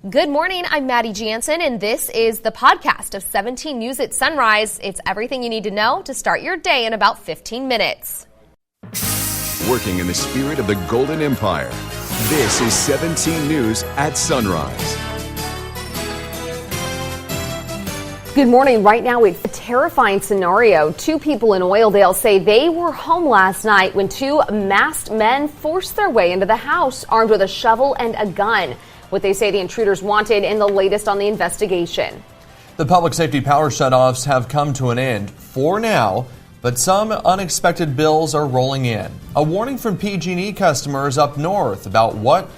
Good morning, I'm Maddie Jansen, and this is the podcast of 17 News at Sunrise. It's everything you need to know to start your day in about 15 minutes. Working in the spirit of the Golden Empire, this is 17 News at Sunrise. Good morning. Right now, it's a terrifying scenario. Two people in Oildale say they were home last night when two masked men forced their way into the house, armed with a shovel and a gun. What they say the intruders wanted, and the latest on the investigation. The public safety power shutoffs have come to an end for now, but some unexpected bills are rolling in. A warning from PG&E customers up north about what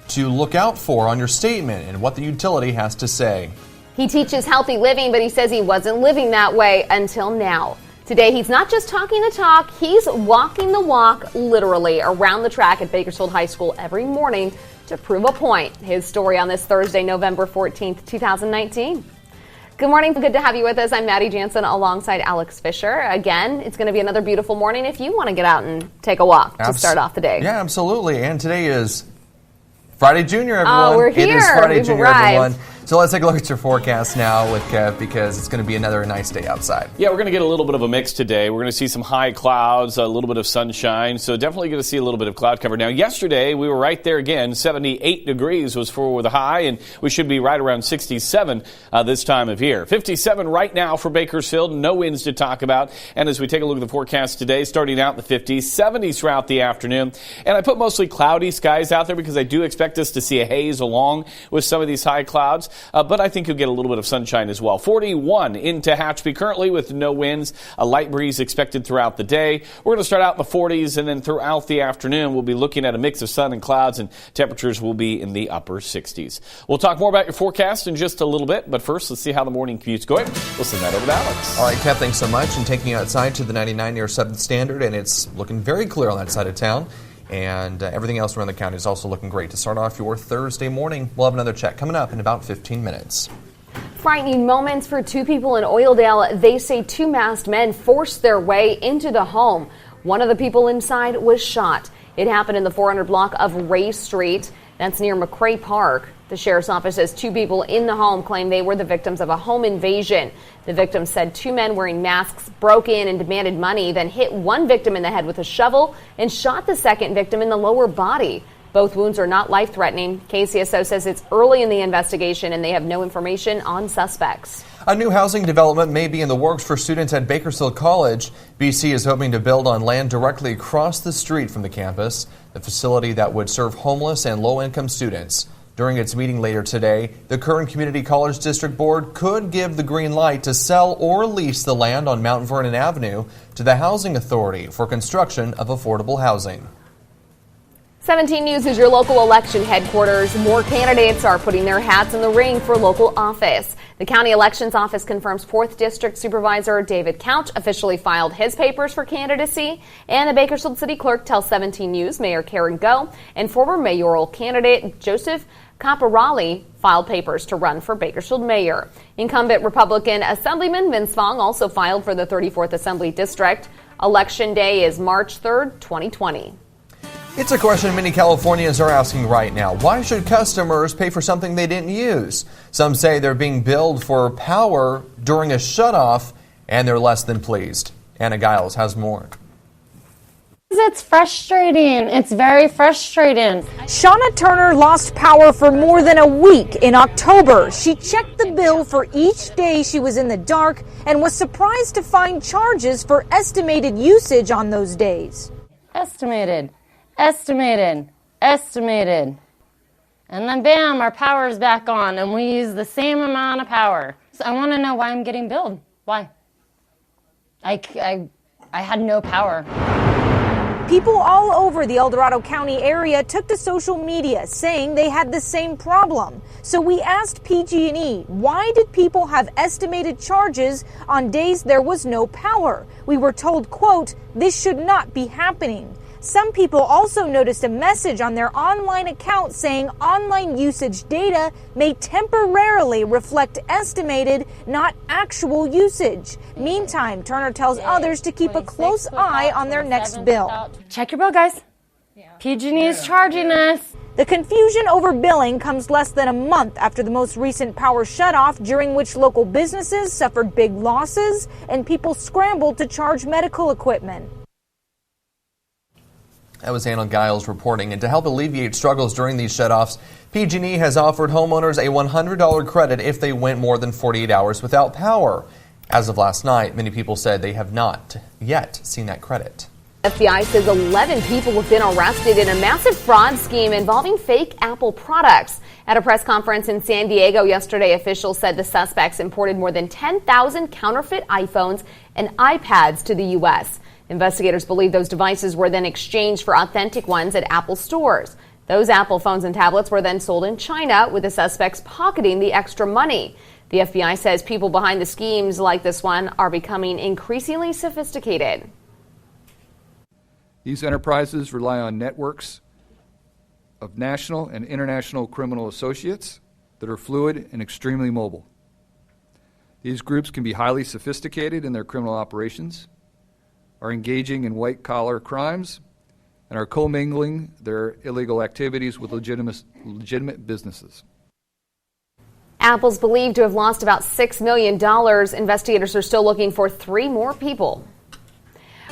to look out for on your statement and what the utility has to say. He teaches healthy living, but he says he wasn't living that way until now. Today, he's not just talking the talk, he's walking the walk literally around the track at Bakersfield High School every morning to prove a point. His story on this Thursday, November 14th, 2019. Good morning. Good to have you with us. I'm Maddie Jansen alongside Alex Fisher. Again, it's going to be another beautiful morning if you want to get out and take a walk to start off the day. Yeah, absolutely. And today is Friday Junior, everyone. Oh, we're here. It is Friday Junior, arrived. Everyone. So let's take a look at your forecast now with Kev, because it's going to be another nice day outside. Yeah, we're going to get a little bit of a mix today. We're going to see some high clouds, a little bit of sunshine, so definitely going to see a little bit of cloud cover. Now, yesterday, we were right there again. 78 degrees was for the high, and we should be right around 67 this time of year. 57 right now for Bakersfield. No winds to talk about. And as we take a look at the forecast today, starting out in the 50s, 70s throughout the afternoon. And I put mostly cloudy skies out there because I do expect us to see a haze along with some of these high clouds. But I think you'll get a little bit of sunshine as well. 41 in Tehachapi currently with no winds. A light breeze expected throughout the day. We're going to start out in the 40s, and then throughout the afternoon, we'll be looking at a mix of sun and clouds, and temperatures will be in the upper 60s. We'll talk more about your forecast in just a little bit, but first, let's see how the morning commute's going. We'll send that over to Alex. All right, Kev, thanks so much. And taking you outside to the 99 near 7th Standard, and it's looking very clear on that side of town. And everything else around the county is also looking great to start off your Thursday morning. We'll have another check coming up in about 15 minutes. Frightening moments for two people in Oildale. They say two masked men forced their way into the home. One of the people inside was shot. It happened in the 400 block of Ray Street. That's near McCray Park. The sheriff's office says two people in the home claim they were the victims of a home invasion. The victim said two men wearing masks broke in and demanded money, then hit one victim in the head with a shovel and shot the second victim in the lower body. Both wounds are not life-threatening. KCSO says it's early in the investigation and they have no information on suspects. A new housing development may be in the works for students at Bakersfield College. BC is hoping to build on land directly across the street from the campus, the facility that would serve homeless and low-income students. During its meeting later today, the Kern Community College District Board could give the green light to sell or lease the land on Mount Vernon Avenue to the Housing Authority for construction of affordable housing. 17 News is your local election headquarters. More candidates are putting their hats in the ring for local office. The County Elections Office confirms 4th District Supervisor David Couch officially filed his papers for candidacy. And the Bakersfield City Clerk tells 17 News Mayor Karen Go and former mayoral candidate Joseph Caporali filed papers to run for Bakersfield mayor. Incumbent Republican Assemblyman Vince Fong also filed for the 34th Assembly District. Election Day is March 3rd, 2020. It's a question many Californians are asking right now. Why should customers pay for something they didn't use? Some say they're being billed for power during a shutoff, and they're less than pleased. Anna Giles has more. It's frustrating. It's very frustrating. Shauna Turner lost power for more than a week in October. She checked the bill for each day she was in the dark and was surprised to find charges for estimated usage on those days. Estimated. And then bam, our power is back on and we use the same amount of power. So I want to know why I'm getting billed. Why? I had no power. People all over the El Dorado County area took to social media saying they had the same problem. So we asked PG&E, why did people have estimated charges on days there was no power? We were told, quote, this should not be happening. Some people also noticed a message on their online account saying online usage data may temporarily reflect estimated, not actual usage. Meantime, Turner tells others to keep a close eye on their next bill. Check your bill, guys. PG&E is charging us. The confusion over billing comes less than a month after the most recent power shutoff, during which local businesses suffered big losses and people scrambled to charge medical equipment. That was Anna Giles reporting. And to help alleviate struggles during these shutoffs, PG&E has offered homeowners a $100 credit if they went more than 48 hours without power. As of last night, many people said they have not yet seen that credit. FBI says 11 people have been arrested in a massive fraud scheme involving fake Apple products. At a press conference in San Diego yesterday, officials said the suspects imported more than 10,000 counterfeit iPhones and iPads to the U.S. Investigators believe those devices were then exchanged for authentic ones at Apple stores. Those Apple phones and tablets were then sold in China, with the suspects pocketing the extra money. The FBI says people behind the schemes like this one are becoming increasingly sophisticated. These enterprises rely on networks of national and international criminal associates that are fluid and extremely mobile. These groups can be highly sophisticated in their criminal operations, are engaging in white-collar crimes, and are commingling their illegal activities with legitimate businesses. Apple's believed to have lost about $6 million. Investigators are still looking for 3 more people.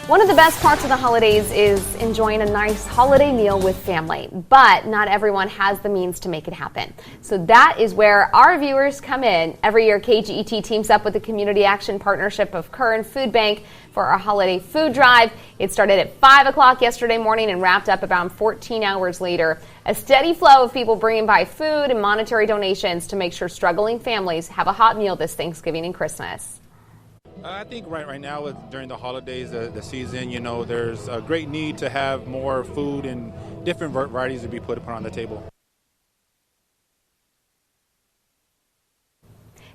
One of the best parts of the holidays is enjoying a nice holiday meal with family, but not everyone has the means to make it happen. So that is where our viewers come in. Every year, KGET teams up with the Community Action Partnership of Kern Food Bank for our holiday food drive. It started at 5 o'clock yesterday morning and wrapped up about 14 hours later. A steady flow of people bringing by food and monetary donations to make sure struggling families have a hot meal this Thanksgiving and Christmas. I think right now, during the holidays, the season, there's a great need to have more food and different varieties to be put on the table.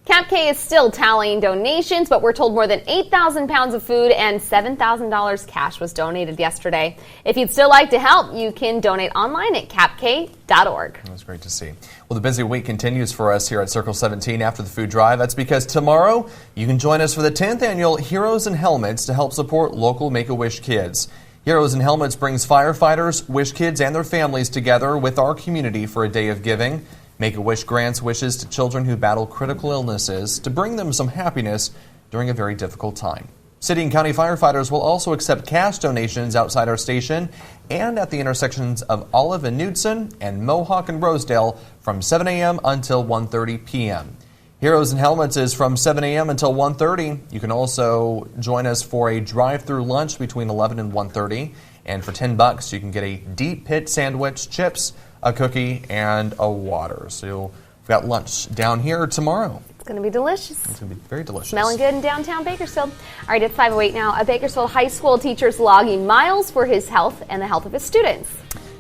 CapK is still tallying donations, but we're told more than 8,000 pounds of food and $7,000 cash was donated yesterday. If you'd still like to help, you can donate online at capk.org. That's great to see. Well, the busy week continues for us here at Circle 17 after the food drive. That's because tomorrow you can join us for the 10th annual Heroes in Helmets to help support local Make-A-Wish kids. Heroes in Helmets brings firefighters, wish kids, and their families together with our community for a day of giving. Make-A-Wish grants wishes to children who battle critical illnesses to bring them some happiness during a very difficult time. City and county firefighters will also accept cash donations outside our station and at the intersections of Olive and Knudsen and Mohawk and Rosedale from 7 a.m. until 1:30 p.m. Heroes in Helmets is from 7 a.m. until 1:30. You can also join us for a drive-through lunch between 11 and 1:30. And for $10, you can get a deep pit sandwich, chips, a cookie, and a water. So we've got lunch down here tomorrow. It's going to be delicious. It's going to be very delicious. Smelling good in downtown Bakersfield. All right, it's 5:08 now. A Bakersfield high school teacher is logging miles for his health and the health of his students.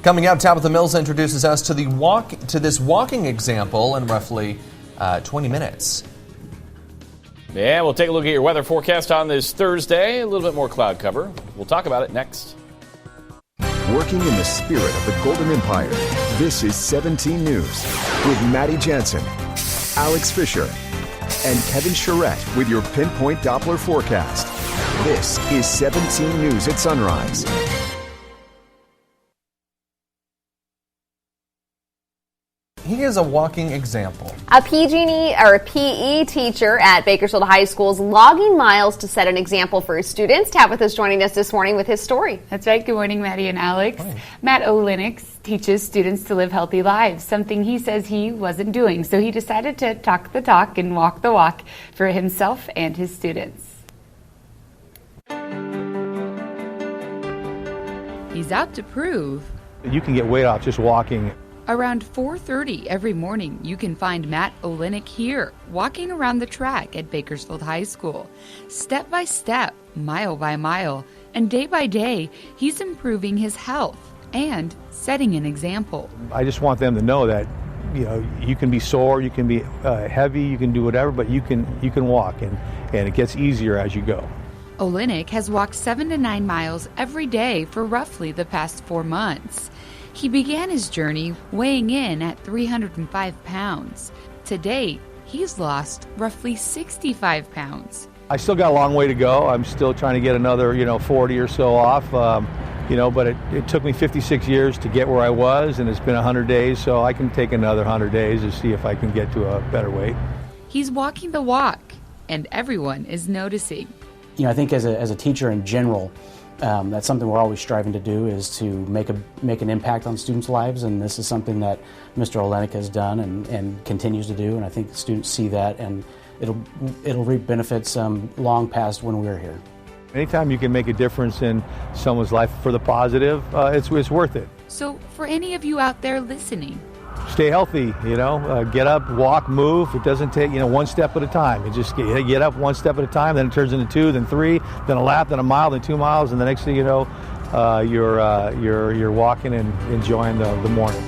Coming up, Tabitha Mills introduces us to this walking example in roughly 20 minutes. Yeah, we'll take a look at your weather forecast on this Thursday. A little bit more cloud cover. We'll talk about it next. Working in the spirit of the Golden Empire, this is 17 News with Maddie Jansen, Alex Fisher, and Kevin Charette with your Pinpoint Doppler forecast. This is 17 News at Sunrise. He is a walking example. A PG&E or a PE teacher at Bakersfield High School is logging miles to set an example for his students. Tabitha's joining us this morning with his story. That's right. Good morning, Maddie and Alex. Morning. Matt Olenix teaches students to live healthy lives, something he says he wasn't doing. So he decided to talk the talk and walk the walk for himself and his students. He's out to prove. You can get weight off just walking. Around 4:30 every morning, you can find Matt Olenix here, walking around the track at Bakersfield High School. Step by step, mile by mile, and day by day, he's improving his health and setting an example. I just want them to know that, you can be sore, you can be heavy, you can do whatever, but you can walk, and it gets easier as you go. Olenix has walked 7 to 9 miles every day for roughly the past 4 months. He began his journey weighing in at 305 pounds. To date, he's lost roughly 65 pounds. I still got a long way to go. I'm still trying to get another, 40 or so off. but it took me 56 years to get where I was, and it's been 100 days, so I can take another 100 days to see if I can get to a better weight. He's walking the walk, and everyone is noticing. I think as a teacher in general, that's something we're always striving to do, is to make an impact on students' lives, and this is something that Mr. Olenek has done and continues to do, and I think the students see that, and it'll reap benefits long past when we're here. Anytime you can make a difference in someone's life for the positive, it's worth it. So for any of you out there listening, stay healthy, get up, walk, move. It doesn't take, one step at a time. You just get up one step at a time, then it turns into 2, then 3, then a lap, then a mile, then 2 miles, and the next thing you know, you're walking and enjoying the morning.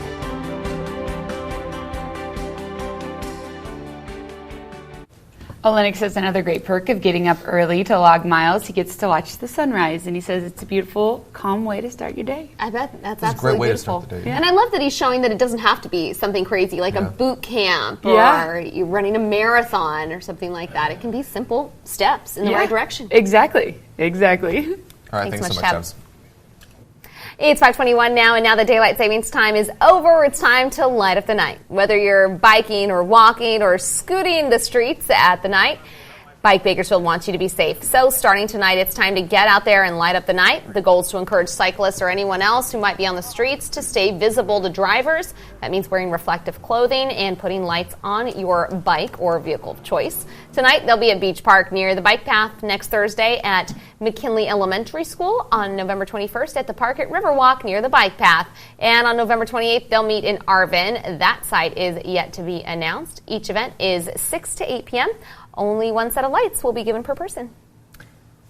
Olenek says another great perk of getting up early to log miles, he gets to watch the sunrise, and he says it's a beautiful, calm way to start your day. I bet that's It's a great absolutely way to beautiful. start the day. And I love that he's showing that it doesn't have to be something crazy like a boot camp or you're running a marathon or something like that. It can be simple steps in the right direction. Exactly. All right, thanks so much, Tabs. It's 5:21 now, and now the daylight savings time is over. It's time to light up the night. Whether you're biking or walking or scooting the streets at the night, Bike Bakersfield wants you to be safe. So starting tonight, it's time to get out there and light up the night. The goal is to encourage cyclists or anyone else who might be on the streets to stay visible to drivers. That means wearing reflective clothing and putting lights on your bike or vehicle of choice. Tonight, they'll be at Beach Park near the bike path. Next Thursday at McKinley Elementary School. On November 21st at the park at Riverwalk near the bike path. And on November 28th, they'll meet in Arvin. That site is yet to be announced. Each event is 6 to 8 p.m. Only one set of lights will be given per person.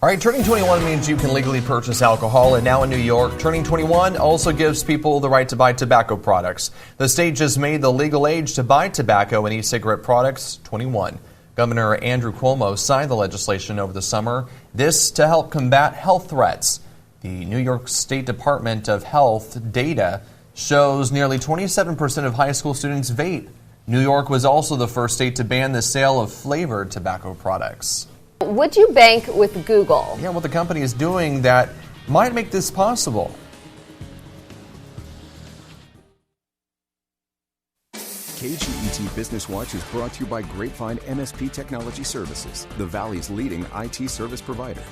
All right, turning 21 means you can legally purchase alcohol, and now in New York, turning 21 also gives people the right to buy tobacco products. The state just made the legal age to buy tobacco and e-cigarette products 21. Governor Andrew Cuomo signed the legislation over the summer, this to help combat health threats. The New York State Department of Health data shows nearly 27% of high school students vape. New York was also the first state to ban the sale of flavored tobacco products. Would you bank with Google? Yeah, what the company is doing that might make this possible. KGET Business Watch is brought to you by Grapevine MSP Technology Services, the Valley's leading IT service provider.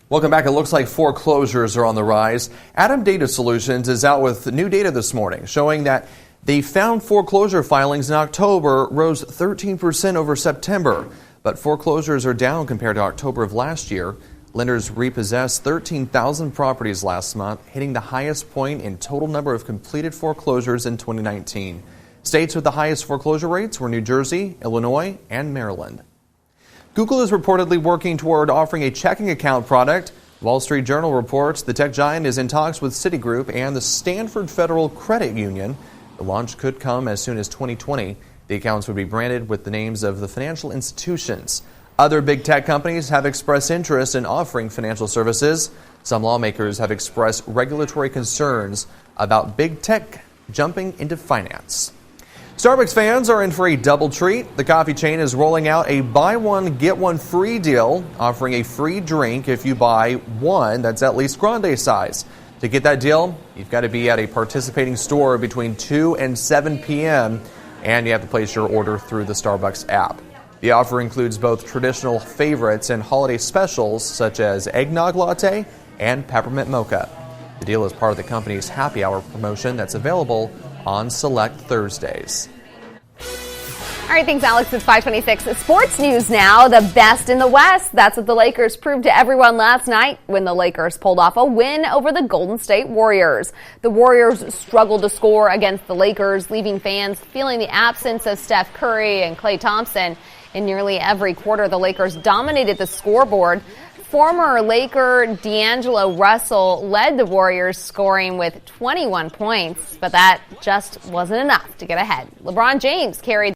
Welcome back. It looks like foreclosures are on the rise. Adam Data Solutions is out with new data this morning showing that they found foreclosure filings in October rose 13% over September, but foreclosures are down compared to October of last year. Lenders repossessed 13,000 properties last month, hitting the highest point in total number of completed foreclosures in 2019. States with the highest foreclosure rates were New Jersey, Illinois, and Maryland. Google is reportedly working toward offering a checking account product. Wall Street Journal reports the tech giant is in talks with Citigroup and the Stanford Federal Credit Union. The launch could come as soon as 2020. The accounts would be branded with the names of the financial institutions. Other big tech companies have expressed interest in offering financial services. Some lawmakers have expressed regulatory concerns about big tech jumping into finance. Starbucks fans are in for a double treat. The coffee chain is rolling out a buy one, get one free deal, offering a free drink if you buy one that's at least grande size. To get that deal, you've got to be at a participating store between 2 and 7 p.m., and you have to place your order through the Starbucks app. The offer includes both traditional favorites and holiday specials, such as eggnog latte and peppermint mocha. The deal is part of the company's happy hour promotion that's available on select Thursdays. All right, thanks, Alex. It's 5:26. Sports news now. The best in the West. That's what the Lakers proved to everyone last night when the Lakers pulled off a win over the Golden State Warriors. The Warriors struggled to score against the Lakers, leaving fans feeling the absence of Steph Curry and Klay Thompson. In nearly every quarter, the Lakers dominated the scoreboard. Former Laker D'Angelo Russell led the Warriors, scoring with 21 points, but that just wasn't enough to get ahead. LeBron James carried